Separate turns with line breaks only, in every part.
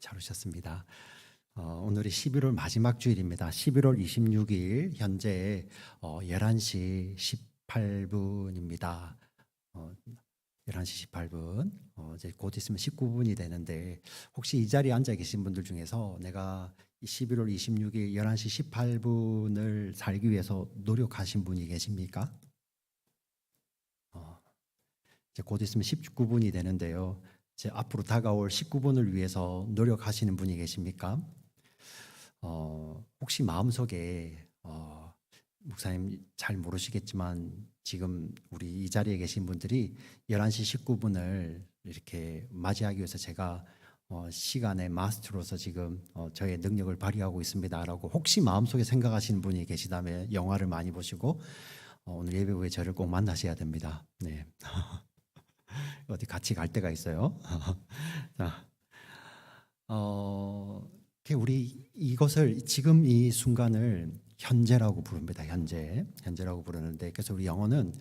잘 오셨습니다. 오늘이 11월 마지막 주일입니다. 11월 26일 현재 11시 18분입니다. 11시 18분. 이제 곧 있으면 19분이 되는데 혹시 이 자리에 앉아 계신 분들 중에서 내가 11월 26일 11시 18분을 살기 위해서 노력하신 분이 계십니까? 이제 곧 있으면 19분이 되는데요. 이제 앞으로 다가올 19분을 위해서 노력하시는 분이 계십니까? 혹시 마음속에 목사님 잘 모르시겠지만 지금 우리 이 자리에 계신 분들이 11시 19분을 이렇게 맞이하기 위해서 제가 시간의 마스터로서 지금 저의 능력을 발휘하고 있습니다라고 혹시 마음속에 생각하시는 분이 계시다면 영화를 많이 보시고 오늘 예배 후에 저를 꼭 만나셔야 됩니다. 네. 어디 같이 갈 때가 있어요. 자, 우리 이것을 지금 이 순간을 현재라고 부릅니다. 현재라고 부르는데 그래서 우리 영어는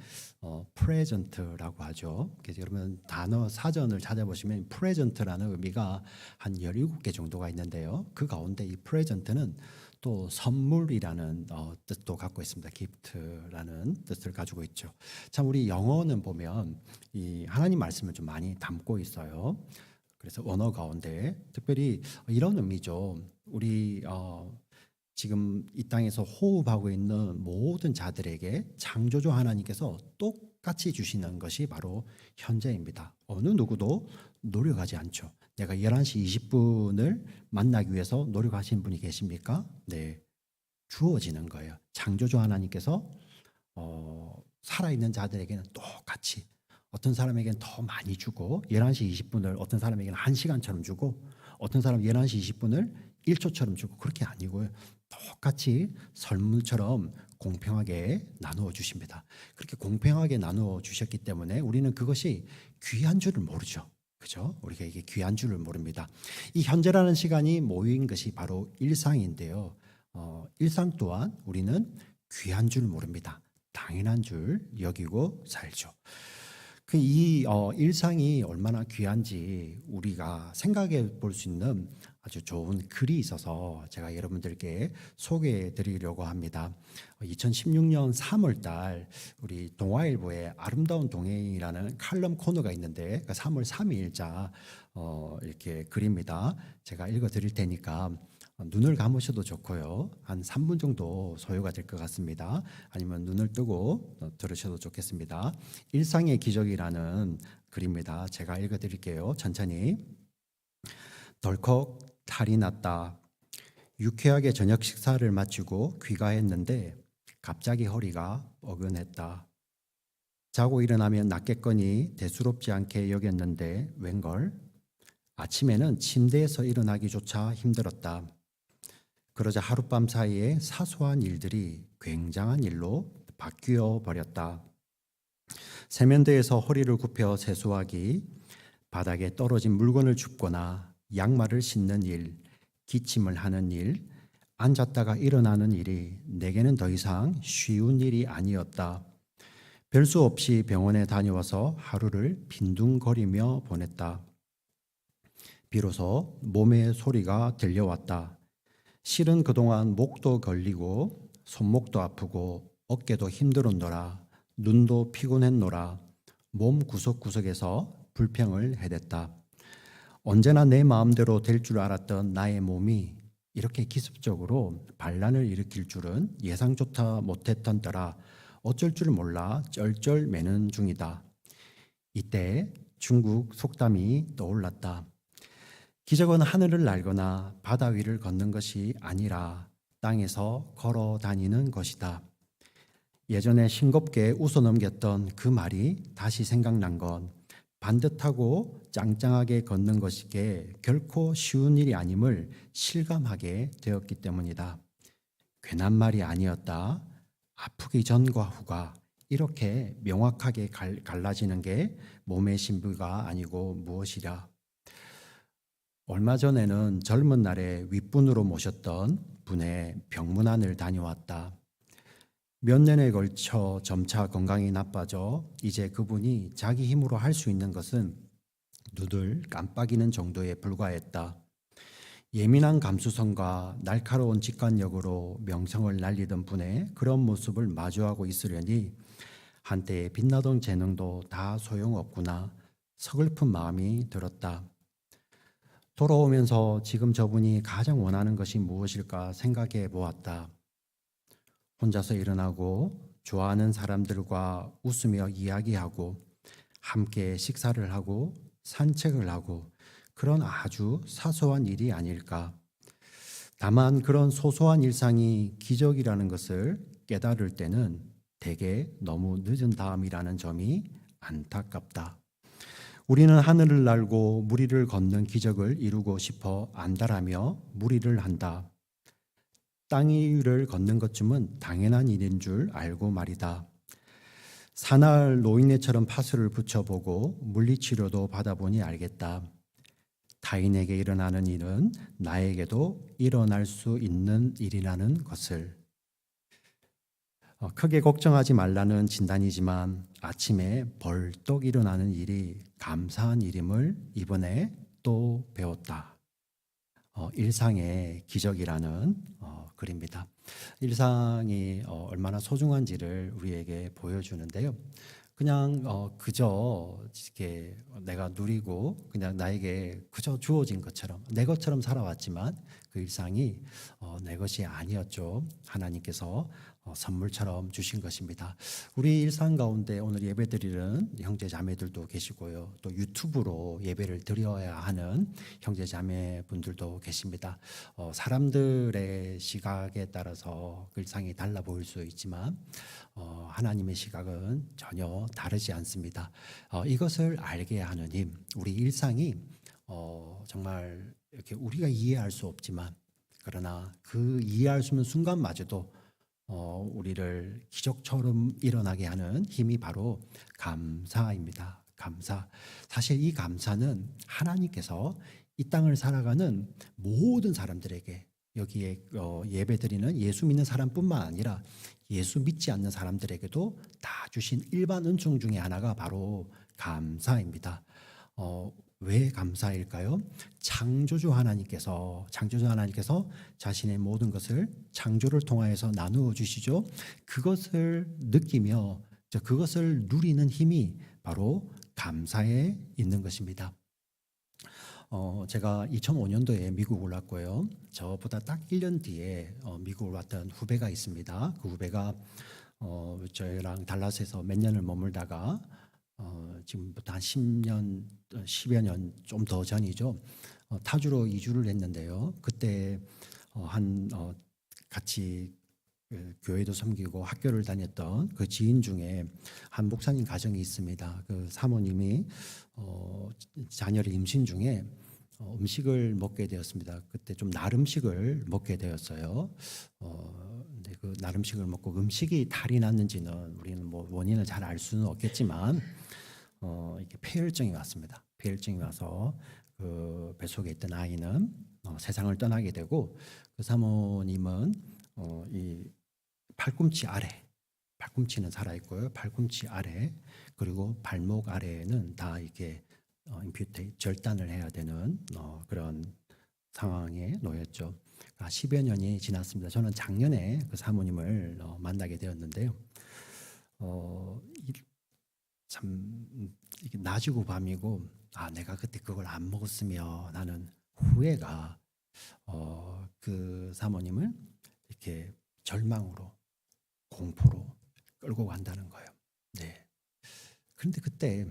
present라고 하죠. 그래서 여러분 단어 사전을 찾아보시면 present라는 의미가 한 17개 정도가 있는데요. 그 가운데 이 present는 또 선물이라는 뜻도 갖고 있습니다. gift라는 뜻을 가지고 있죠. 참 우리 영어는 보면 이 하나님 말씀을 좀 많이 담고 있어요. 그래서 언어 가운데 특별히 이런 의미죠. 우리 지금 이 땅에서 호흡하고 있는 모든 자들에게 창조주 하나님께서 똑같이 주시는 것이 바로 현재입니다. 어느 누구도 노력하지 않죠. 내가 11시 20분을 만나기 위해서 노력하시는 분이 계십니까? 네, 주어지는 거예요. 창조주 하나님께서 살아있는 자들에게는 똑같이 어떤 사람에게는 더 많이 주고 11시 20분을 어떤 사람에게는 1시간처럼 주고 어떤 사람은 11시 20분을 1초처럼 주고 그렇게 아니고요. 똑같이 선물처럼 공평하게 나누어 주십니다. 그렇게 공평하게 나누어 주셨기 때문에 우리는 그것이 귀한 줄을 모르죠. 그죠? 우리가 이게 귀한 줄을 모릅니다. 이 현재라는 시간이 모인 것이 바로 일상인데요. 일상 또한 우리는 귀한 줄 모릅니다. 당연한 줄 여기고 살죠. 이 일상이 얼마나 귀한지 우리가 생각해 볼 수 있는 아주 좋은 글이 있어서 제가 여러분들께 소개해 드리려고 합니다. 2016년 3월 달 우리 동아일보에 아름다운 동행이라는 칼럼 코너가 있는데 3월 3일자 이렇게 글입니다. 제가 읽어 드릴 테니까 눈을 감으셔도 좋고요. 한 3분 정도 소요가 될 것 같습니다. 아니면 눈을 뜨고 들으셔도 좋겠습니다. 일상의 기적이라는 글입니다. 제가 읽어 드릴게요. 천천히. 덜컥 탈이 났다. 유쾌하게 저녁 식사를 마치고 귀가했는데 갑자기 허리가 뻐근했다. 자고 일어나면 낫겠거니 대수롭지 않게 여겼는데 웬걸? 아침에는 침대에서 일어나기조차 힘들었다. 그러자 하룻밤 사이에 사소한 일들이 굉장한 일로 바뀌어 버렸다. 세면대에서 허리를 굽혀 세수하기, 바닥에 떨어진 물건을 줍거나 양말을 신는 일, 기침을 하는 일, 앉았다가 일어나는 일이 내게는 더 이상 쉬운 일이 아니었다. 별수 없이 병원에 다녀와서 하루를 빈둥거리며 보냈다. 비로소 몸의 소리가 들려왔다. 실은 그동안 목도 걸리고 손목도 아프고 어깨도 힘들었노라. 눈도 피곤했노라. 몸 구석구석에서 불평을 해댔다. 언제나 내 마음대로 될 줄 알았던 나의 몸이 이렇게 기습적으로 반란을 일으킬 줄은 예상조차 못했던 때라 어쩔 줄 몰라 쩔쩔매는 중이다. 이때 중국 속담이 떠올랐다. 기적은 하늘을 날거나 바다 위를 걷는 것이 아니라 땅에서 걸어 다니는 것이다. 예전에 싱겁게 웃어넘겼던 그 말이 다시 생각난 건 반듯하고 짱짱하게 걷는 것이게 결코 쉬운 일이 아님을 실감하게 되었기 때문이다. 괜한 말이 아니었다. 아프기 전과 후가 이렇게 명확하게 갈라지는 게 몸의 신부가 아니고 무엇이랴. 얼마 전에는 젊은 날에 윗분으로 모셨던 분의 병문안을 다녀왔다. 몇 년에 걸쳐 점차 건강이 나빠져 이제 그분이 자기 힘으로 할 수 있는 것은 눈을 깜빡이는 정도에 불과했다. 예민한 감수성과 날카로운 직관력으로 명성을 날리던 분의 그런 모습을 마주하고 있으려니 한때 빛나던 재능도 다 소용없구나 서글픈 마음이 들었다. 돌아오면서 지금 저분이 가장 원하는 것이 무엇일까 생각해 보았다. 혼자서 일어나고 좋아하는 사람들과 웃으며 이야기하고 함께 식사를 하고 산책을 하고 그런 아주 사소한 일이 아닐까. 다만 그런 소소한 일상이 기적이라는 것을 깨달을 때는 대개 너무 늦은 다음이라는 점이 안타깝다. 우리는 하늘을 날고 무리를 걷는 기적을 이루고 싶어 안달하며 무리를 한다. 땅 위를 걷는 것쯤은 당연한 일인 줄 알고 말이다. 사나흘 노인네처럼 파스를 붙여보고 물리치료도 받아보니 알겠다. 타인에게 일어나는 일은 나에게도 일어날 수 있는 일이라는 것을. 크게 걱정하지 말라는 진단이지만 아침에 벌떡 일어나는 일이 감사한 일임을 이번에 또 배웠다. 일상의 기적이라는 글입니다. 일상이 얼마나 소중한지를 우리에게 보여주는데요. 그냥 그저 이렇게 내가 누리고 그냥 나에게 그저 주어진 것처럼 내 것처럼 살아왔지만 그 일상이 내 것이 아니었죠. 하나님께서 선물처럼 주신 것입니다. 우리 일상 가운데 오늘 예배드리는 형제 자매들도 계시고요. 또 유튜브로 예배를 드려야 하는 형제 자매 분들도 계십니다. 사람들의 시각에 따라서 그 일상이 달라 보일 수 있지만 하나님의 시각은 전혀 다르지 않습니다. 이것을 알게 하는 힘, 우리 일상이 정말 이렇게 우리가 이해할 수 없지만 그러나 그 이해할 수 있는 순간마저도 우리를 기적처럼 일어나게 하는 힘이 바로 감사입니다. 감사. 사실 이 감사는 하나님께서 이 땅을 살아가는 모든 사람들에게 여기에 예배드리는 예수 믿는 사람뿐만 아니라 예수 믿지 않는 사람들에게도 다 주신 일반 은총 중에 하나가 바로 감사입니다. 왜 감사일까요? 창조주 하나님께서 자신의 모든 것을 창조를 통하여서 나누어 주시죠. 그것을 느끼며 그것을 누리는 힘이 바로 감사에 있는 것입니다. 제가 2005년도에 미국을 왔고요. 저보다 딱 1년 뒤에 미국을 왔던 후배가 있습니다. 그 후배가 저희랑 달라스에서 몇 년을 머물다가 지금부터 한 10년, 10여 년 좀 더 전이죠. 타주로 이주를 했는데요. 그때 같이 교회도 섬기고 학교를 다녔던 그 지인 중에 한 목사님 가정이 있습니다. 그 사모님이 자녀를 임신 중에 음식을 먹게 되었습니다. 그때 좀 날음식을 먹게 되었어요. 근데 그 날음식을 먹고 음식이 탈이 났는지는 우리는 뭐 원인을 잘 알 수는 없겠지만 이렇게 폐혈증이 왔습니다. 폐혈증이 와서 그 뱃속에 있던 아이는 세상을 떠나게 되고 그 사모님은 이 팔꿈치 아래, 팔꿈치는 살아 있고요. 팔꿈치 아래 그리고 발목 아래에는 다 이렇게 절단을 해야 되는 그런 상황에 놓였죠. 10여 년이 지났습니다. 저는 작년에 그 사모님을 만나게 되었는데요. 참 이게 낮이고 밤이고 내가 그때 그걸 안 먹었으면 하는 후회가 그 사모님을 이렇게 절망으로 공포로 끌고 간다는 거예요. 네. 그런데 그때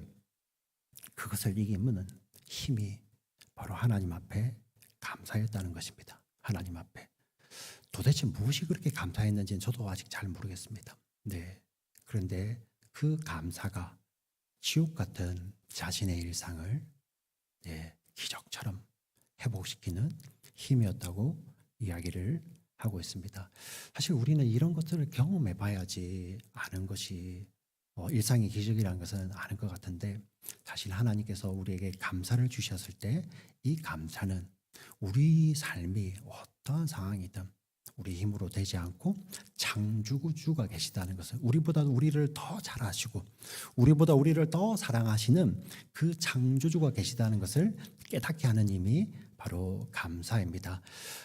그것을 이기는 힘이 바로 하나님 앞에 감사였다는 것입니다. 하나님 앞에. 도대체 무엇이 그렇게 감사했는지는 저도 아직 잘 모르겠습니다. 네. 그런데 그 감사가 지옥 같은 자신의 일상을 기적처럼 회복시키는 힘이었다고 이야기를 하고 있습니다. 사실 우리는 이런 것들을 경험해 봐야지 아는 것이 일상의 기적이라는 것은 아는 것 같은데 사실 하나님께서 우리에게 감사를 주셨을 때 이 감사는 우리 삶이 어떠한 상황이든 우리 힘으로 되지 않고 창조주가 계시다는 것을 우리보다 우리를 더 잘 아시고 우리보다 우리를 더 사랑하시는 그 창조주가 계시다는 것을 깨닫게 하는 힘이 바로 감사입니다.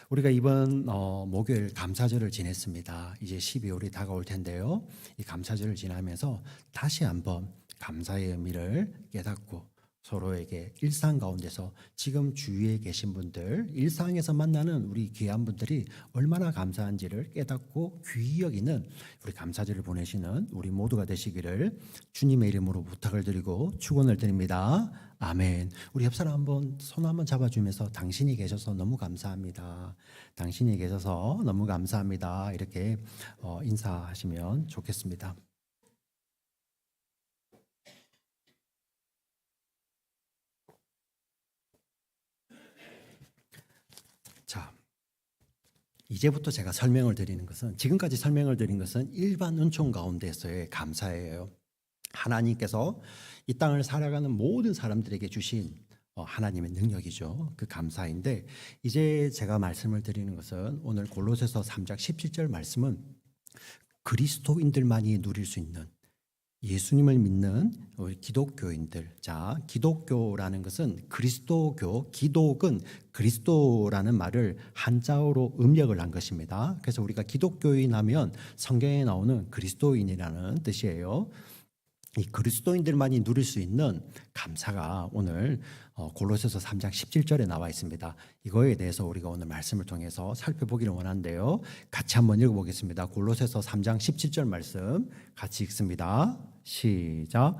우리가 이번 목요일 감사절을 지냈습니다. 이제 12월이 다가올 텐데요. 이 감사절을 지나면서 다시 한번 감사의 의미를 깨닫고 서로에게 일상 가운데서 지금 주위에 계신 분들, 일상에서 만나는 우리 귀한 분들이 얼마나 감사한지를 깨닫고 귀히 여기는 우리 감사절을 보내시는 우리 모두가 되시기를 주님의 이름으로 부탁을 드리고 축원을 드립니다. 아멘. 우리 옆 사람 한번 손 한번 잡아주면서 당신이 계셔서 너무 감사합니다. 당신이 계셔서 너무 감사합니다. 이렇게 인사하시면 좋겠습니다. 자, 이제부터 제가 설명을 드리는 것은 지금까지 설명을 드린 것은 일반 은총 가운데서의 감사예요. 하나님께서 이 땅을 살아가는 모든 사람들에게 주신 하나님의 능력이죠. 그 감사인데 이제 제가 말씀을 드리는 것은 오늘 골로새서 3장 17절 말씀은 그리스도인들만이 누릴 수 있는 예수님을 믿는 우리 기독교인들. 자, 기독교라는 것은 그리스도교, 기독은 그리스도라는 말을 한자어로 음력을 한 것입니다. 그래서 우리가 기독교인 하면 성경에 나오는 그리스도인이라는 뜻이에요. 이 그리스도인들만이 누릴 수 있는 감사가 오늘 골로새서 3장 17절에 나와 있습니다. 이거에 대해서 우리가 오늘 말씀을 통해서 살펴보기를 원하는데요. 같이 한번 읽어보겠습니다. 골로새서 3장 17절 말씀 같이 읽습니다. 시작.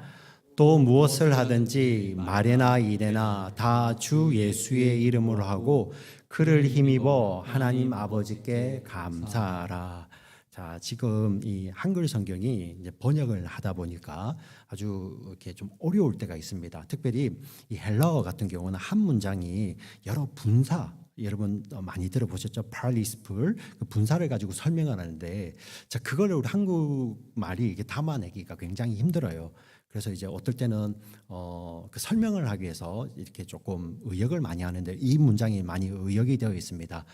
또 무엇을 하든지 말에나 일에나 다 주 예수의 이름으로 하고 그를 힘입어 하나님 아버지께 감사하라. 자, 지금 이 한글 성경이 이제 번역을 하다 보니까 아주 이렇게 좀 어려울 때가 있습니다. 특별히 이 헬라어 같은 경우는 한 문장이 여러 분사, 여러분 많이 들어보셨죠? 파리스풀, 그 분사를 가지고 설명을 하는데, 자, 그걸 우리 한국말이 이게 담아내기가 굉장히 힘들어요. 그래서 이제 어떨 때는 그 설명을 하기 위해서 이렇게 조금 의역을 많이 하는데 이 문장이 많이 의역이 되어 있습니다.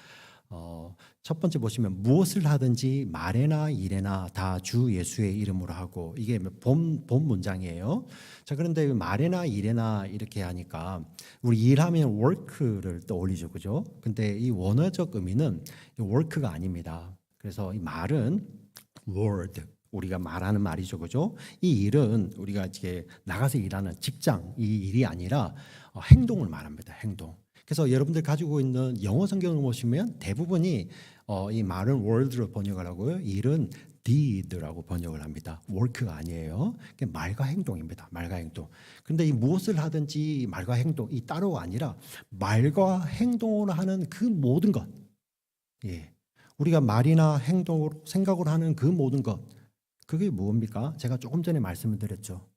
첫 번째 보시면 무엇을 하든지 말에나 일에나 다 주 예수의 이름으로 하고 이게 본 문장이에요. 자, 그런데 말에나 일에나 이렇게 하니까 우리 일하면 work를 떠올리죠, 그죠? 근데 이 원어적 의미는 work가 아닙니다. 그래서 이 말은 word, 우리가 말하는 말이죠, 그죠? 이 일은 우리가 이제 나가서 일하는 직장 이 일이 아니라 행동을 말합니다. 행동. 그래서 여러분들 가지고 있는 영어 성경을 보시면 대부분이 이 말은 word로 번역을 하고요. 일은 deed라고 번역을 합니다. work가 아니에요. 말과 행동입니다. 말과 행동. 그런데 이 무엇을 하든지 말과 행동 이 따로가 아니라 말과 행동으로 하는 그 모든 것. 예. 우리가 말이나 행동으로 생각으로 하는 그 모든 것. 그게 무엇입니까? 제가 조금 전에 말씀을 드렸죠.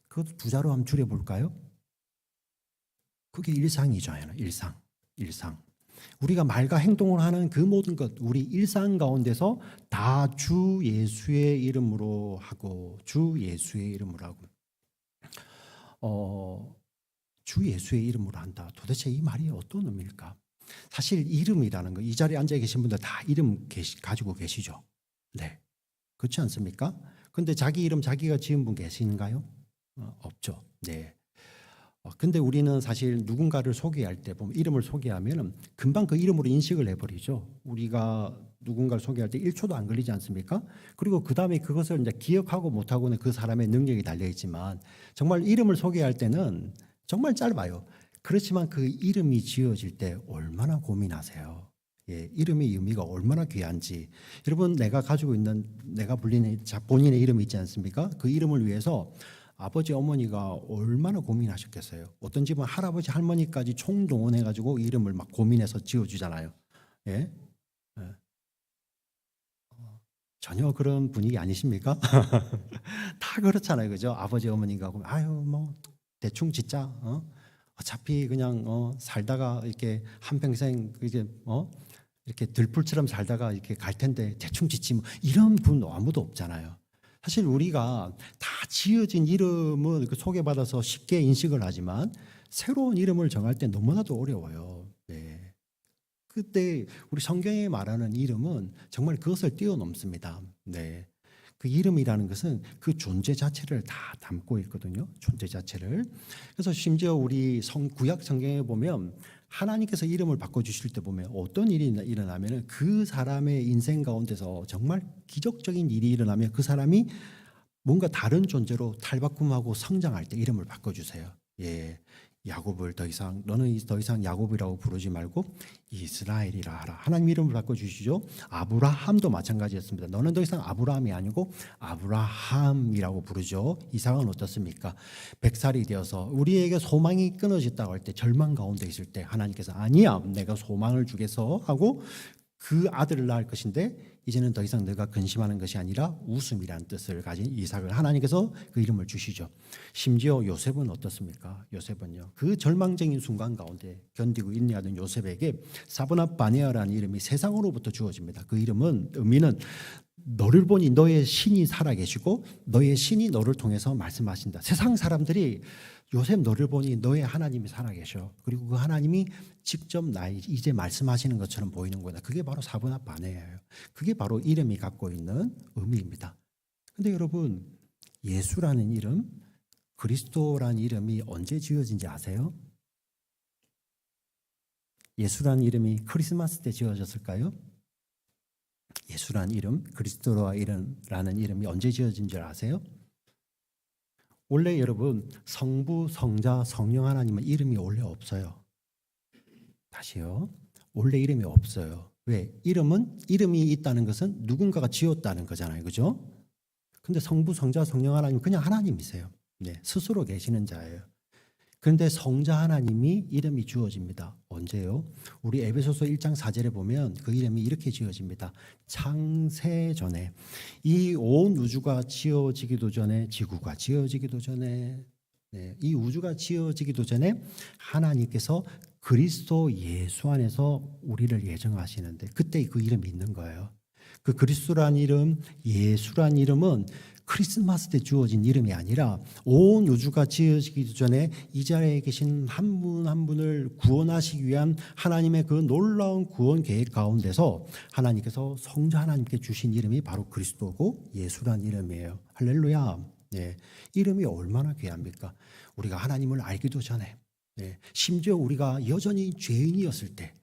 그것도 두 자로 한번 줄여볼까요? 그게 일상이잖아요. 일상. 우리가 말과 행동을 하는 그 모든 것, 우리 일상 가운데서 다 주 예수의 이름으로 하고, 주 예수의 이름으로 하고, 주 예수의 이름으로 한다. 도대체 이 말이 어떤 의미일까? 사실 이름이라는 거, 이 자리에 앉아 계신 분들 다 이름 가지고 계시죠? 네, 그렇지 않습니까? 근데 자기 이름 자기가 지은 분 계신가요? 없죠. 네. 근데 우리는 사실 누군가를 소개할 때 보면 이름을 소개하면 금방 그 이름으로 인식을 해버리죠. 우리가 누군가를 소개할 때 1초도 안 걸리지 않습니까? 그리고 그 다음에 그것을 이제 기억하고 못하고는 그 사람의 능력이 달려있지만 정말 이름을 소개할 때는 정말 짧아요. 그렇지만 그 이름이 지어질 때 얼마나 고민하세요. 예, 이름의 의미가 얼마나 귀한지. 여러분, 내가 가지고 있는 내가 불리는 본인의 이름이 있지 않습니까? 그 이름을 위해서 아버지 어머니가 얼마나 고민하셨겠어요. 어떤 집은 할아버지 할머니까지 총동원해가지고 이름을 막 고민해서 지어주잖아요. 예? 예. 전혀 그런 분위기 아니십니까? 다 그렇잖아요, 그죠? 아버지 어머니가 아유 뭐 대충 짓자. 어차피 그냥 살다가 이렇게 한평생 이제 이렇게 들풀처럼 살다가 이렇게 갈 텐데 대충 짓지 뭐 이런 분 아무도 없잖아요. 사실 우리가 다 지어진 이름은 소개받아서 쉽게 인식을 하지만 새로운 이름을 정할 때 너무나도 어려워요. 네. 그때 우리 성경에 말하는 이름은 정말 그것을 뛰어넘습니다. 네. 그 이름이라는 것은 그 존재 자체를 다 담고 있거든요. 존재 자체를. 그래서 심지어 우리 구약 성경에 보면 하나님께서 이름을 바꿔주실 때 보면 어떤 일이 일어나면 그 사람의 인생 가운데서 정말 기적적인 일이 일어나면 그 사람이 뭔가 다른 존재로 탈바꿈하고 성장할 때 이름을 바꿔주세요. 예, 야곱을 너는 더 이상 야곱이라고 부르지 말고 이스라엘이라 하라. 하나님 이름을 바꿔주시죠. 아브라함도 마찬가지였습니다. 너는 더 이상 아브라함이 아니고 아브라함이라고 부르죠. 이삭은 어떻습니까? 100살이 되어서 우리에게 소망이 끊어졌다고 할 때, 절망 가운데 있을 때 하나님께서 아니야, 내가 소망을 주겠어 하고 그 아들을 낳을 것인데, 이제는 더 이상 내가 근심하는 것이 아니라 웃음이라는 뜻을 가진 이삭을 하나님께서 그 이름을 주시죠. 심지어 요셉은 어떻습니까? 요셉은요, 그 절망적인 순간 가운데 견디고 인내하던 요셉에게 사브낫 바네아라는 이름이 세상으로부터 주어집니다. 그 이름은, 의미는 너를 보니 너의 신이 살아계시고 너의 신이 너를 통해서 말씀하신다. 세상 사람들이 요셉 너를 보니 너의 하나님이 살아계셔. 그리고 그 하나님이 직접 이제 말씀하시는 것처럼 보이는 거다. 그게 바로 사브낫 바네아예요. 그게 바로 이름이 갖고 있는 의미입니다. 근데 여러분, 예수라는 이름, 그리스도라는 이름이 언제 지어진지 아세요? 예수라는 이름이 크리스마스 때 지어졌을까요? 예수라는 이름, 그리스도라는 이름이 언제 지어진 줄 아세요? 원래 여러분, 성부, 성자, 성령 하나님은 이름이 원래 없어요. 다시요. 원래 이름이 없어요. 왜? 이름이 있다는 것은 누군가가 지었다는 거잖아요. 그죠? 근데 성부, 성자, 성령 하나님 그냥 하나님이세요. 네, 스스로 계시는 자예요. 그런데 성자 하나님이 이름이 주어집니다. 언제요? 우리 에베소서 1장 4절에 보면 그 이름이 이렇게 지어집니다. 창세전에, 이 온 우주가 지어지기도 전에, 지구가 지어지기도 전에, 이 우주가 지어지기도 전에 하나님께서 그리스도 예수 안에서 우리를 예정하시는데, 그때 그 이름이 있는 거예요. 그 그리스도란 이름, 예수란 이름은 크리스마스 때 주어진 이름이 아니라 온 우주가 지어지기 전에 이 자리에 계신 한 분 한 분을 구원하시기 위한 하나님의 그 놀라운 구원 계획 가운데서 하나님께서 성자 하나님께 주신 이름이 바로 그리스도고 예수란 이름이에요. 할렐루야. 네, 이름이 얼마나 귀합니까? 우리가 하나님을 알기도 전에, 심지어 우리가 여전히 죄인이었을 때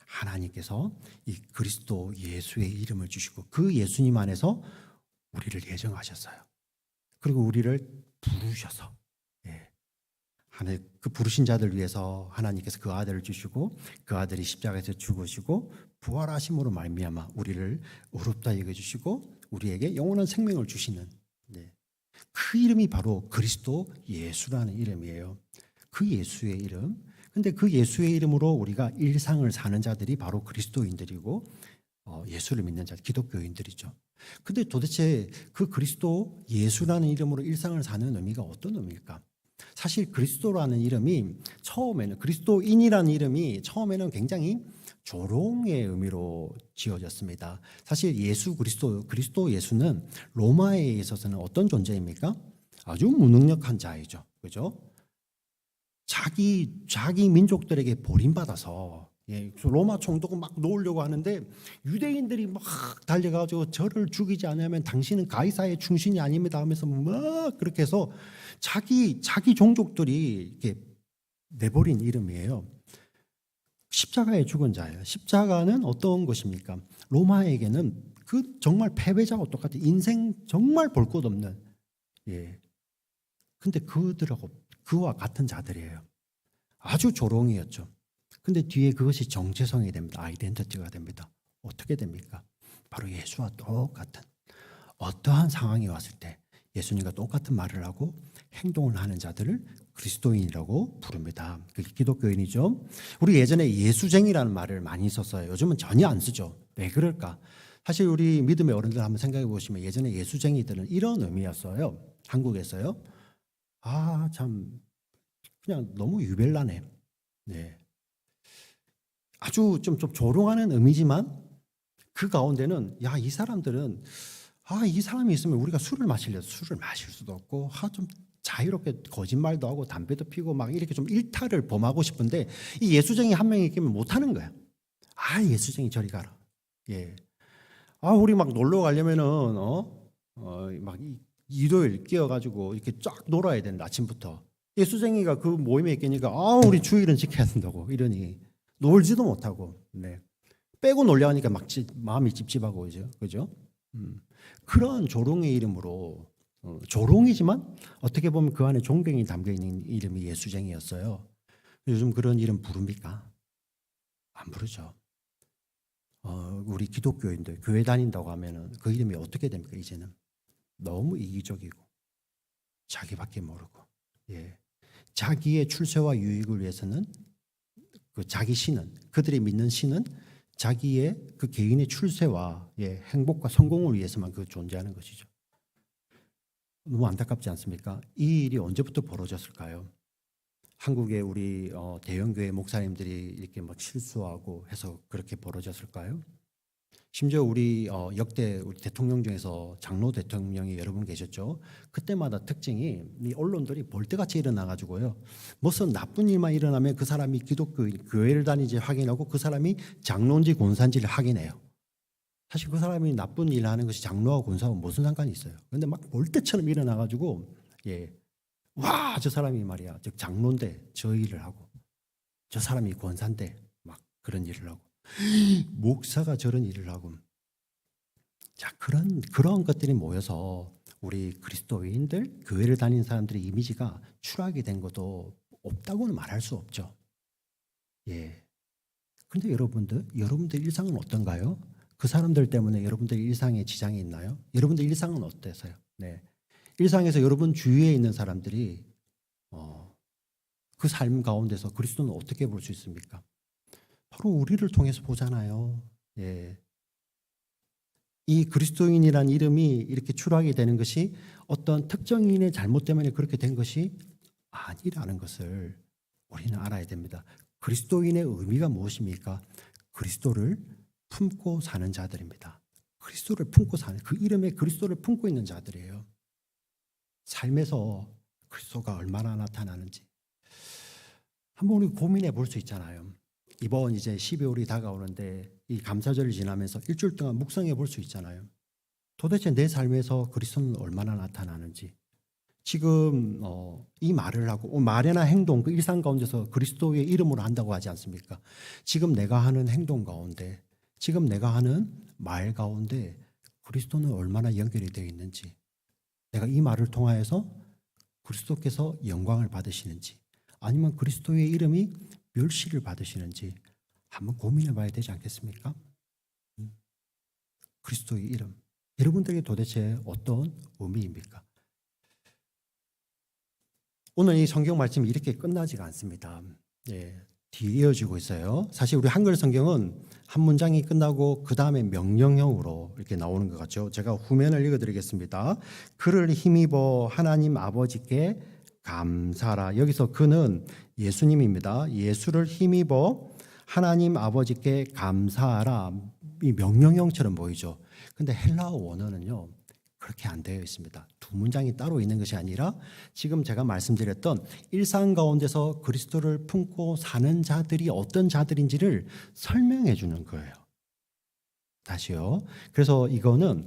하나님께서 이 그리스도 예수의 이름을 주시고 그 예수님 안에서 우리를 예정하셨어요. 그리고 우리를 부르셔서, 그 부르신 자들 위해서 하나님께서 그 아들을 주시고 그 아들이 십자가에서 죽으시고 부활하심으로 말미암아 우리를 의롭다 여겨주시고 우리에게 영원한 생명을 주시는, 그 이름이 바로 그리스도 예수라는 이름이에요. 그 예수의 이름. 근데 그 예수의 이름으로 우리가 일상을 사는 자들이 바로 그리스도인들이고 예수를 믿는 자, 기독교인들이죠. 근데 도대체 그 그리스도 예수라는 이름으로 일상을 사는 의미가 어떤 의미일까? 사실 그리스도라는 이름이 처음에는, 그리스도인이라는 이름이 처음에는 굉장히 조롱의 의미로 지어졌습니다. 사실 그리스도 예수는 로마에 있어서는 어떤 존재입니까? 아주 무능력한 자이죠. 그죠? 자기 민족들에게 버림받아서, 로마 총독은 막 놓으려고 하는데 유대인들이 막 달려가지고 저를 죽이지 않으면 당신은 가이사의 충신이 아닙니다 하면서 막 그렇게 해서 자기 종족들이 이렇게 내버린 이름이에요. 십자가에 죽은 자예요. 십자가는 어떤 것입니까? 로마에게는 그 정말 패배자와 똑같은, 인생 정말 볼 것 없는, 근데 그와 같은 자들이에요. 아주 조롱이었죠. 근데 뒤에 그것이 정체성이 됩니다. 아이덴티티가 됩니다. 어떻게 됩니까? 바로 예수와 똑같은, 어떠한 상황이 왔을 때 예수님과 똑같은 말을 하고 행동을 하는 자들을 그리스도인이라고 부릅니다. 그게 기독교인이죠. 우리 예전에 예수쟁이라는 말을 많이 썼어요. 요즘은 전혀 안 쓰죠. 왜 그럴까? 사실 우리 믿음의 어른들 한번 생각해 보시면 예전에 예수쟁이들은 이런 의미였어요. 한국에서요. 참 그냥 너무 유별나네. 아주 좀 조롱하는 의미지만 그 가운데는, 이 사람들은 이 사람이 있으면 우리가 술을 마실 수도 없고 좀 자유롭게 거짓말도 하고 담배도 피고 막 이렇게 좀 일탈을 범하고 싶은데, 이 예수쟁이 한 명이 있으면 못하는 거야. 예수쟁이 저리 가라. 우리 막 놀러 가려면은 막 일요일 끼어가지고 이렇게 쫙 놀아야 되는데 아침부터 예수쟁이가 그 모임에 있으니까 우리 주일은 지켜야 된다고 이러니 놀지도 못하고, 네. 빼고 놀려하니까 막 마음이 찝찝하고 그죠? 그런 조롱의 이름으로 조롱이지만 어떻게 보면 그 안에 존경이 담겨 있는 이름이 예수쟁이였어요. 요즘 그런 이름 부릅니까? 안 부르죠. 우리 기독교인들 교회 다닌다고 하면은 그 이름이 어떻게 됩니까? 이제는 너무 이기적이고 자기밖에 모르고, 예, 자기의 출세와 유익을 위해서는 그 자기 신은 그들이 믿는 신은 자기의 그 개인의 출세와, 예, 행복과 성공을 위해서만 그 존재하는 것이죠. 너무 안타깝지 않습니까? 이 일이 언제부터 벌어졌을까요? 한국의 우리 대형교회 목사님들이 이렇게 막 실수하고 해서 그렇게 벌어졌을까요? 심지어 우리 역대 우리 대통령 중에서 장로 대통령이 여러 분 계셨죠. 그때마다 특징이 이 언론들이 볼때같이 일어나가지고요. 무슨 나쁜 일만 일어나면 그 사람이 기독교 교회를 다니지 확인하고 그 사람이 장로인지 권사인지를 확인해요. 사실 그 사람이 나쁜 일을 하는 것이 장로와 권사하고 무슨 상관이 있어요. 그런데 막 볼때처럼 일어나가지고, 예, 와, 저 사람이 말이야, 저 장로인데 저 일을 하고, 저 사람이 권사인데 막 그런 일을 하고, 목사가 저런 일을 하고, 자, 그런 것들이 모여서 우리 그리스도인들, 교회를 다니는 사람들의 이미지가 추락이 된 것도 없다고는 말할 수 없죠. 예. 근데 여러분들 일상은 어떤가요? 그 사람들 때문에 여러분들 일상에 지장이 있나요? 여러분들 일상은 어때서요? 네. 일상에서 여러분 주위에 있는 사람들이 그 삶 가운데서 그리스도는 어떻게 볼 수 있습니까? 바로 우리를 통해서 보잖아요. 예. 이 그리스도인이란 이름이 이렇게 추락이 되는 것이 어떤 특정인의 잘못 때문에 그렇게 된 것이 아니라는 것을 우리는 알아야 됩니다. 그리스도인의 의미가 무엇입니까? 그리스도를 품고 사는 자들입니다. 그리스도를 품고 사는, 그 이름에 그리스도를 품고 있는 자들이에요. 삶에서 그리스도가 얼마나 나타나는지 한번 우리 고민해 볼 수 있잖아요. 이번 이제 12월이 다가오는데 이 감사절을 지나면서 일주일 동안 묵상해 볼 수 있잖아요. 도대체 내 삶에서 그리스도는 얼마나 나타나는지. 지금 이 말을 하고 말이나 행동, 그 일상 가운데서 그리스도의 이름으로 한다고 하지 않습니까? 지금 내가 하는 행동 가운데, 지금 내가 하는 말 가운데 그리스도는 얼마나 연결이 되어 있는지, 내가 이 말을 통하여서 그리스도께서 영광을 받으시는지, 아니면 그리스도의 이름이 멸시를 받으시는지 한번 고민해 봐야 되지 않겠습니까? 그리스도의 이름, 여러분들에게 도대체 어떤 의미입니까? 오늘 이 성경 말씀이 이렇게 끝나지가 않습니다. 예, 뒤에 이어지고 있어요. 사실 우리 한글 성경은 한 문장이 끝나고 그 다음에 명령형으로 이렇게 나오는 것 같죠. 제가 후면을 읽어드리겠습니다. 그를 힘입어 하나님 아버지께 감사하라. 여기서 그는 예수님입니다. 예수를 힘입어 하나님 아버지께 감사하라. 이 명령형처럼 보이죠. 근데 헬라어 원어는요, 그렇게 안 되어 있습니다. 두 문장이 따로 있는 것이 아니라 지금 제가 말씀드렸던 일상 가운데서 그리스도를 품고 사는 자들이 어떤 자들인지를 설명해 주는 거예요. 다시요. 그래서 이거는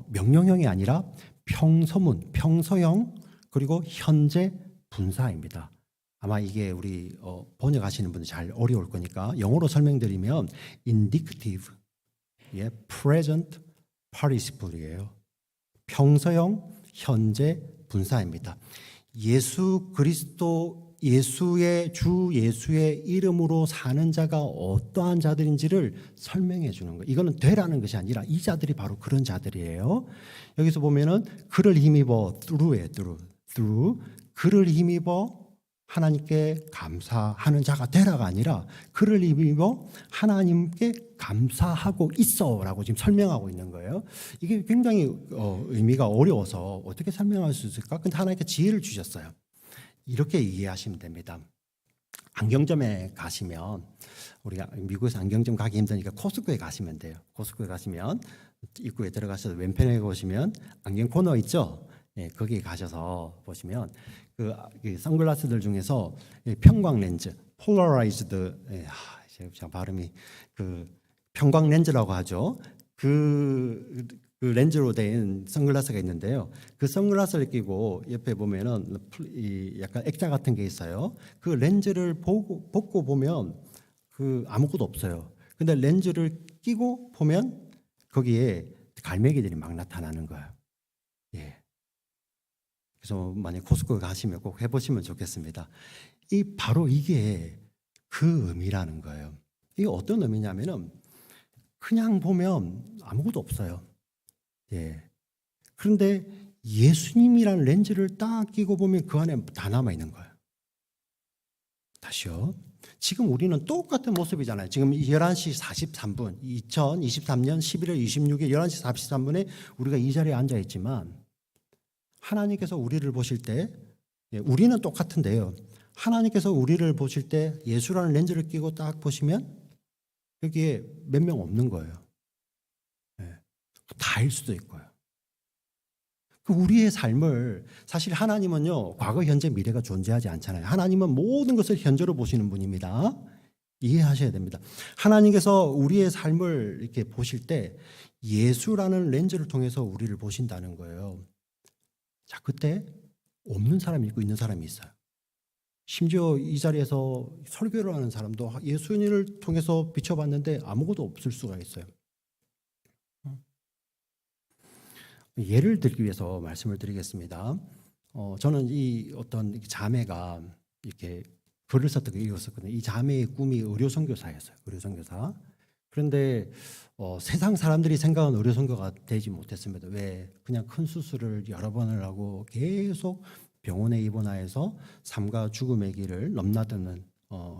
명령형이 아니라 평서문, 평서형, 그리고 현재 분사입니다. 아마 이게 우리 번역하시는 분들 잘 어려울 거니까 영어로 설명드리면 indicative, 예, present participle이에요. 평서형 현재 분사입니다. 예수 그리스도, 예수의 주 예수의 이름으로 사는 자가 어떠한 자들인지를 설명해 주는 거예요. 이거는 되라는 것이 아니라 이 자들이 바로 그런 자들이에요. 여기서 보면은 그를 힘입어 through 그를 힘입어 하나님께 감사하는 자가 되라가 아니라 그를 힘입어 하나님께 감사하고 있어라고 지금 설명하고 있는 거예요. 이게 굉장히 의미가 어려워서 어떻게 설명할 수 있을까? 근데 하나님께 지혜를 주셨어요. 이렇게 이해하시면 됩니다. 안경점에 가시면, 우리가 미국에서 안경점 가기 힘드니까 코스코에 가시면 돼요. 코스코에 가시면 입구에 들어가셔서 왼편에 보시면 안경 코너 있죠? 예, 거기 가셔서 보시면 그 선글라스들 중에서 평광 렌즈, 폴라라이즈드, 제가 발음이 그 평광 렌즈라고 하죠. 그 렌즈로 된 선글라스가 있는데요. 그 선글라스를 끼고 옆에 보면은 약간 액자 같은 게 있어요. 그 렌즈를 벗고 보면 그 아무것도 없어요. 근데 렌즈를 끼고 보면 거기에 갈매기들이 막 나타나는 거예요. 예. 그래서 만약 코스코 가시면 꼭 해보시면 좋겠습니다. 바로 이게 그 의미라는 거예요. 이게 어떤 의미냐면은 그냥 보면 아무것도 없어요. 예. 그런데 예수님이라는 렌즈를 딱 끼고 보면 그 안에 다 남아 있는 거예요. 다시요. 지금 우리는 똑같은 모습이잖아요. 지금 11시 43분, 2023년 11월 26일 11시 43분에 우리가 이 자리에 앉아 있지만 하나님께서 우리를 보실 때 우리는 똑같은데요. 하나님께서 우리를 보실 때 예수라는 렌즈를 끼고 딱 보시면 여기에 몇 명 없는 거예요. 다일 수도 있고요. 우리의 삶을 사실 하나님은요 과거, 현재, 미래가 존재하지 않잖아요. 하나님은 모든 것을 현재로 보시는 분입니다. 이해하셔야 됩니다. 하나님께서 우리의 삶을 이렇게 보실 때 예수라는 렌즈를 통해서 우리를 보신다는 거예요. 자, 그때 없는 사람이 있고 있는 사람이 있어요. 심지어 이 자리에서 설교를 하는 사람도 예수님을 통해서 비춰봤는데 아무것도 없을 수가 있어요. 예를 들기 위해서 말씀을 드리겠습니다. 저는 이 어떤 자매가 이렇게 글을 썼던 거 읽었었거든요. 이 자매의 꿈이 의료 선교사였어요. 의료 선교사. 그런데 세상 사람들이 생각하는 의료 선교가 되지 못했습니다. 왜? 그냥 큰 수술을 여러 번을 하고 계속 병원에 입원하여서 삶과 죽음의 길을 넘나드는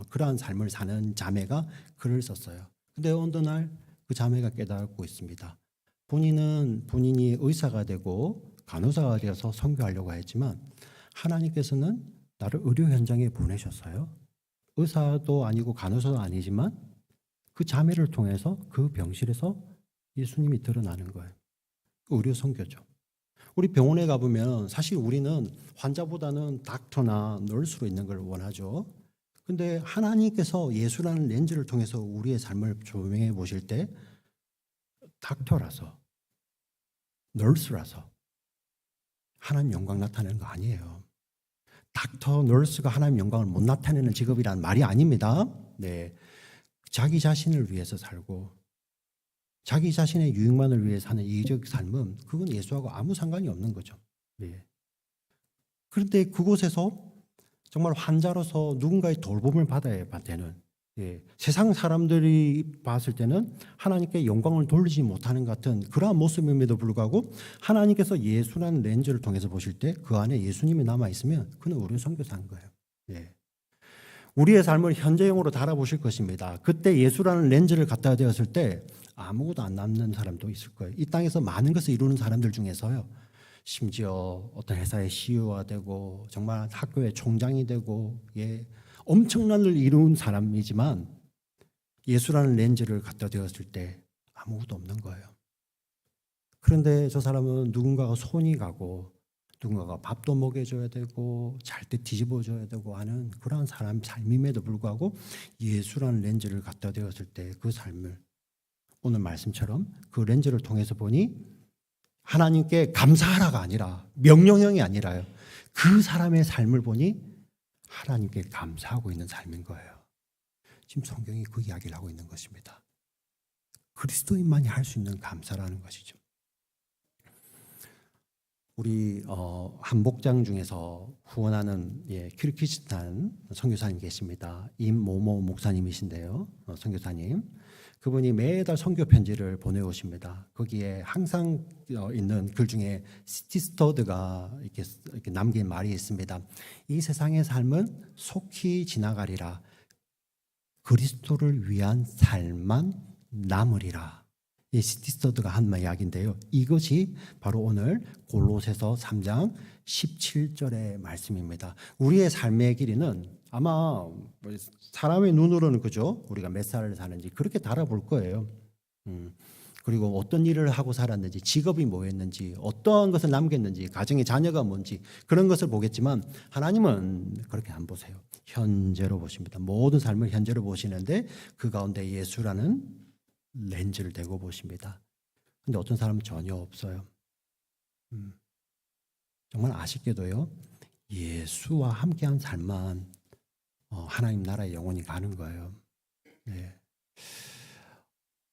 그러한 삶을 사는 자매가 글을 썼어요. 근데 어느 날 그 자매가 깨닫고 있습니다. 본인이 의사가 되고 간호사가 되어서 선교하려고 했지만 하나님께서는 나를 의료 현장에 보내셨어요. 의사도 아니고 간호사도 아니지만 그 자매를 통해서 그 병실에서 예수님이 드러나는 거예요. 의료 선교죠. 우리 병원에 가보면 사실 우리는 환자보다는 닥터나 널스로 있는 걸 원하죠. 근데 하나님께서 예수라는 렌즈를 통해서 우리의 삶을 조명해 보실 때 닥터라서 널스라서 하나님 영광 나타내는 거 아니에요. 닥터, 널스가 하나님 영광을 못 나타내는 직업이란 말이 아닙니다. 네, 자기 자신을 위해서 살고 자기 자신의 유익만을 위해 사는 이기적 삶은 그건 예수하고 아무 상관이 없는 거죠. 네. 그런데 그곳에서 정말 환자로서 누군가의 돌봄을 받아야 되는 세상 사람들이 봤을 때는 하나님께 영광을 돌리지 못하는 것 같은 그러한 모습임에도 불구하고 하나님께서 예수라는 렌즈를 통해서 보실 때 그 안에 예수님이 남아있으면 그는 의료 선교사인 거예요. 우리의 삶을 현재형으로 달아보실 것입니다. 그때 예수라는 렌즈를 갖다 대었을 때 아무것도 안 남는 사람도 있을 거예요. 이 땅에서 많은 것을 이루는 사람들 중에서요. 심지어 어떤 회사의 CEO가 되고 정말 학교의 총장이 되고 엄청난 일을 이룬 사람이지만 예수라는 렌즈를 갖다 대었을 때 아무것도 없는 거예요. 그런데 저 사람은 누군가가 손이 가고 누군가가 밥도 먹여줘야 되고 잘 때 뒤집어줘야 되고 하는 그러한 사람 삶임에도 불구하고 예수라는 렌즈를 갖다 대었을 때 그 삶을 오늘 말씀처럼 그 렌즈를 통해서 보니 하나님께 감사하라가 아니라 명령형이 아니라요. 그 사람의 삶을 보니 하나님께 감사하고 있는 삶인 거예요. 지금 성경이 그 이야기를 하고 있는 것입니다. 그리스도인만이 할 수 있는 감사라는 것이죠. 우리 한 목장 중에서 후원하는 키르기스탄 선교사님 계십니다. 임모모 목사님이신데요. 선교사님. 그분이 매달 선교 편지를 보내오십니다. 거기에 항상 있는 글 중에 스티스터드가 이렇게 남긴 말이 있습니다. 이 세상의 삶은 속히 지나가리라. 그리스도를 위한 삶만 남으리라. 이 스티스터드가 한 이야기인데요. 이것이 바로 오늘 골로새서 3장 17절의 말씀입니다. 우리의 삶의 길이는 아마 사람의 눈으로는 그죠? 우리가 몇 살을 사는지 그렇게 달아볼 거예요. 그리고 어떤 일을 하고 살았는지, 직업이 뭐였는지, 어떠한 것을 남겼는지, 가정의 자녀가 뭔지 그런 것을 보겠지만 하나님은 그렇게 안 보세요. 현재로 보십니다. 모든 삶을 현재로 보시는데 그 가운데 예수라는 렌즈를 대고 보십니다. 근데 어떤 사람은 전혀 없어요. 정말 아쉽게도요. 예수와 함께한 삶만 하나님 나라에 영원히 가는 거예요. 네.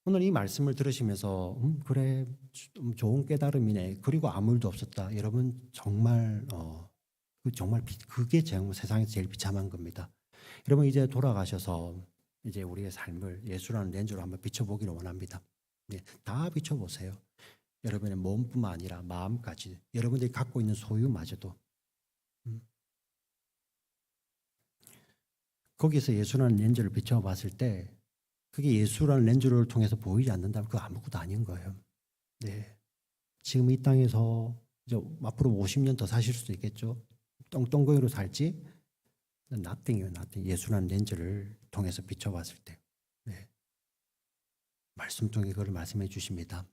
오늘 이 말씀을 들으시면서 그래 좀 좋은 깨달음이네. 그리고 아무 일도 없었다. 여러분 정말 정말 그게 정말 세상에서 제일 비참한 겁니다. 여러분 이제 돌아가셔서 이제 우리의 삶을 예수라는 렌즈로 한번 비춰보기를 원합니다. 네, 다 비춰보세요. 여러분의 몸뿐만 아니라 마음까지, 여러분들이 갖고 있는 소유마저도. 거기서 예수라는 렌즈를 비춰봤을 때 그게 예수라는 렌즈를 통해서 보이지 않는다면 그거 아무것도 아닌 거예요. 네. 지금 이 땅에서 이제 앞으로 50년 더 사실 수도 있겠죠. 똥덩어리로 살지? nothing이에요, nothing. 예수라는 렌즈를 통해서 비춰봤을 때. 네. 말씀 통해 그걸 말씀해 주십니다.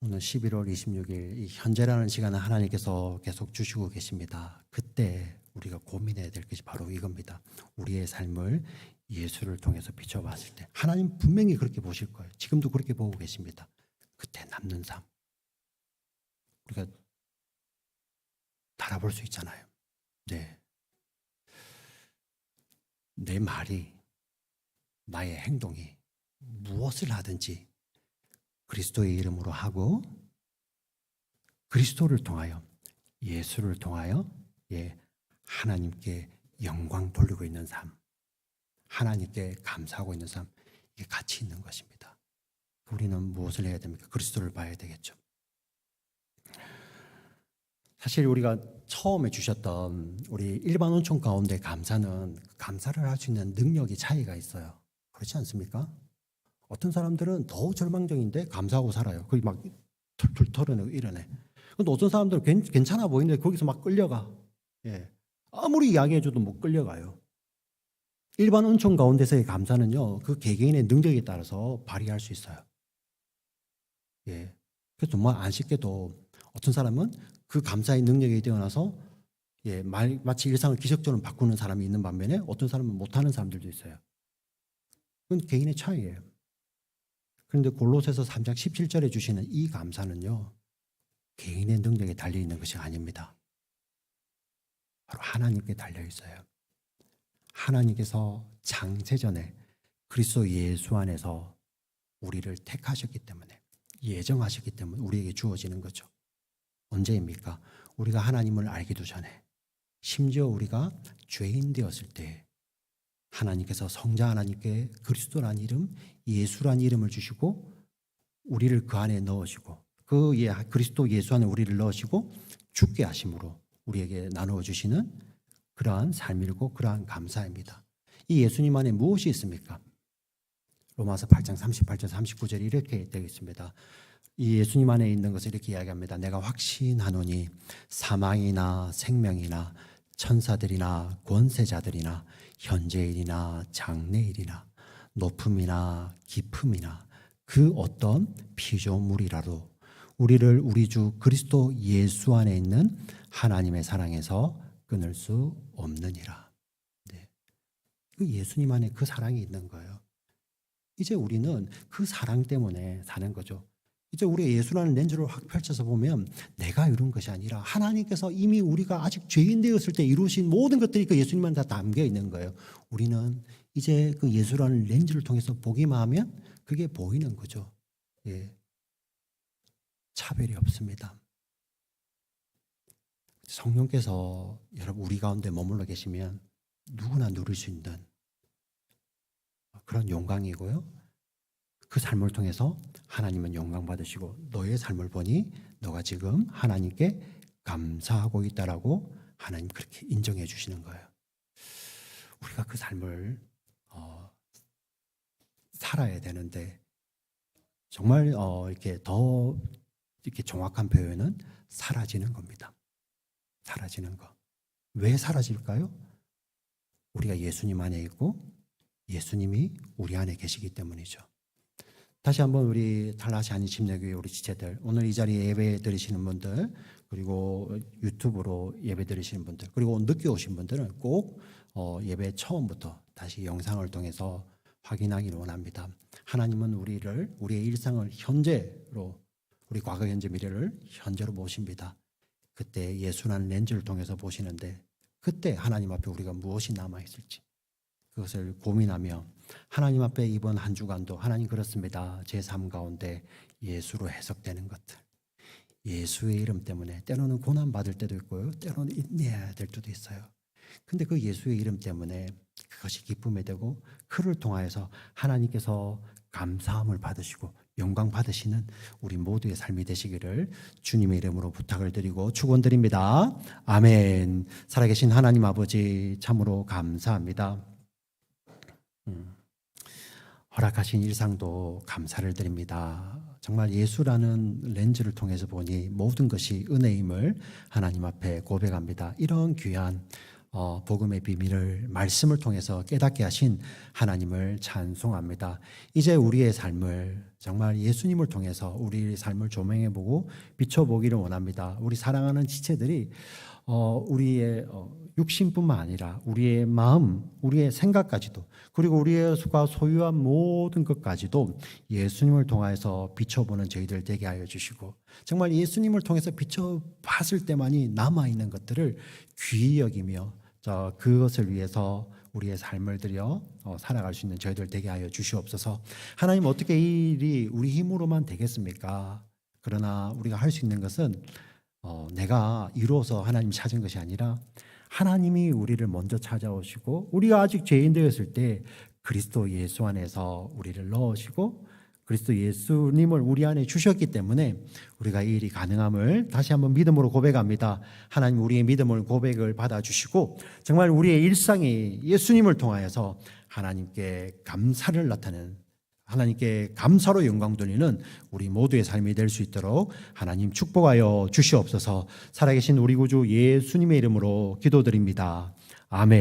오늘 11월 26일 이 현재라는 시간을 하나님께서 계속 주시고 계십니다. 그때 우리가 고민해야 될 것이 바로 이겁니다. 우리의 삶을 예수를 통해서 비춰봤을 때 하나님 분명히 그렇게 보실 거예요. 지금도 그렇게 보고 계십니다. 그때 남는 삶 우리가 달아볼 수 있잖아요. 네. 내 말이, 나의 행동이 무엇을 하든지 그리스도의 이름으로 하고 그리스도를 통하여, 예수를 통하여 하나님께 영광 돌리고 있는 삶, 하나님께 감사하고 있는 삶, 이게 같이 있는 것입니다. 우리는 무엇을 해야 됩니까? 그리스도를 봐야 되겠죠. 사실 우리가 처음에 주셨던 우리 일반 온천 가운데 감사는 감사를 할 수 있는 능력이 차이가 있어요. 그렇지 않습니까? 어떤 사람들은 더 절망적인데 감사하고 살아요. 거기 막 툴툴 털어내고 이러네. 근데 어떤 사람들은 괜찮아 보이는데 거기서 막 끌려가. 예. 아무리 이야기해줘도 못 끌려가요. 일반 온천 가운데서의 감사는요, 그 개개인의 능력에 따라서 발휘할 수 있어요. 예. 그래서 정말 안쉽게도 어떤 사람은 그 감사의 능력에 뛰어나서 마치 일상을 기적적으로 바꾸는 사람이 있는 반면에 어떤 사람은 못하는 사람들도 있어요. 그건 개인의 차이예요. 그런데 골로새서 3장 17절에 주시는 이 감사는요, 개인의 능력에 달려있는 것이 아닙니다. 바로 하나님께 달려있어요. 하나님께서 창세전에 그리스도 예수 안에서 우리를 택하셨기 때문에, 예정하셨기 때문에 우리에게 주어지는 거죠. 언제입니까? 우리가 하나님을 알기도 전에, 심지어 우리가 죄인 되었을 때 하나님께서 성자 하나님께 그리스도라는 이름, 예수라는 이름을 주시고 우리를 그 안에 넣으시고 그 그리스도 예수 안에 우리를 넣으시고 죽게 하심으로 우리에게 나누어 주시는 그러한 삶이고 그러한 감사입니다. 이 예수님 안에 무엇이 있습니까? 로마서 8장 38절 39절이 이렇게 되어 있습니다. 이 예수님 안에 있는 것을 이렇게 이야기합니다. 내가 확신하노니 사망이나 생명이나 천사들이나 권세자들이나 현재일이나 장래일이나 높음이나 깊음이나 그 어떤 피조물이라도 우리를 우리 주 그리스도 예수 안에 있는 하나님의 사랑에서 끊을 수 없느니라. 네. 그 예수님 안에 그 사랑이 있는 거예요. 이제 우리는 그 사랑 때문에 사는 거죠. 이제 우리가 예수라는 렌즈를 확 펼쳐서 보면 내가 이룬 것이 아니라 하나님께서 이미 우리가 아직 죄인 되었을 때 이루신 모든 것들이 그 예수님 안에 다 담겨 있는 거예요. 우리는 이제 그 예수라는 렌즈를 통해서 보기만 하면 그게 보이는 거죠. 예. 차별이 없습니다. 성령께서 여러분 우리 가운데 머물러 계시면 누구나 누릴 수 있는 그런 영광이고요. 그 삶을 통해서 하나님은 영광 받으시고 너의 삶을 보니 너가 지금 하나님께 감사하고 있다라고 하나님 그렇게 인정해 주시는 거예요. 우리가 그 삶을 살아야 되는데 정말 이렇게 더 이렇게 정확한 표현은 사라지는 겁니다. 사라지는 거. 왜 사라질까요? 우리가 예수님 안에 있고 예수님이 우리 안에 계시기 때문이죠. 다시 한번 우리 탈라시아니 침례교회 우리 지체들, 오늘 이 자리에 예배 드리시는 분들, 그리고 유튜브로 예배 드리시는 분들, 그리고 늦게 오신 분들은 꼭 예배 처음부터 다시 영상을 통해서 확인하기를 원합니다. 하나님은 우리의 일상을 현재로, 우리 과거, 현재, 미래를 현재로 보십니다. 그때 예수라는 렌즈를 통해서 보시는데 그때 하나님 앞에 우리가 무엇이 남아 있을지 그것을 고민하며 하나님 앞에 이번 한 주간도 하나님 그렇습니다. 제 삶 가운데 예수로 해석되는 것들, 예수의 이름 때문에 때로는 고난 받을 때도 있고요, 때로는 인내해야 될 때도 있어요. 근데 그 예수의 이름 때문에 그것이 기쁨이 되고 그를 통하여서 하나님께서 감사함을 받으시고 영광 받으시는 우리 모두의 삶이 되시기를 주님의 이름으로 부탁을 드리고 축원드립니다. 아멘. 살아계신 하나님 아버지 참으로 감사합니다. 허락하신 일상도 감사를 드립니다. 정말 예수라는 렌즈를 통해서 보니 모든 것이 은혜임을 하나님 앞에 고백합니다. 이런 귀한 복음의 비밀을 말씀을 통해서 깨닫게 하신 하나님을 찬송합니다. 이제 우리의 삶을 정말 예수님을 통해서 우리의 삶을 조명해보고 비춰보기를 원합니다. 우리 사랑하는 지체들이 우리의 육신뿐만 아니라 우리의 마음, 우리의 생각까지도 그리고 우리가 소유한 모든 것까지도 예수님을 통해서 비춰보는 저희들 되게 하여 주시고 정말 예수님을 통해서 비춰봤을 때만이 남아있는 것들을 귀히 여기며 그것을 위해서 우리의 삶을 들여 살아갈 수 있는 저희들 되게 하여 주시옵소서. 하나님 어떻게 이 일이 우리 힘으로만 되겠습니까? 그러나 우리가 할 수 있는 것은 내가 이루어서 하나님 찾은 것이 아니라 하나님이 우리를 먼저 찾아오시고 우리가 아직 죄인 되었을 때 그리스도 예수 안에서 우리를 넣으시고 그리스도 예수님을 우리 안에 주셨기 때문에 우리가 이 일이 가능함을 다시 한번 믿음으로 고백합니다. 하나님 우리의 믿음을 고백을 받아주시고 정말 우리의 일상이 예수님을 통하여서 하나님께 감사를 나타내는 하나님께 감사로 영광 돌리는 우리 모두의 삶이 될 수 있도록 하나님 축복하여 주시옵소서. 살아계신 우리 구주 예수님의 이름으로 기도드립니다. 아멘.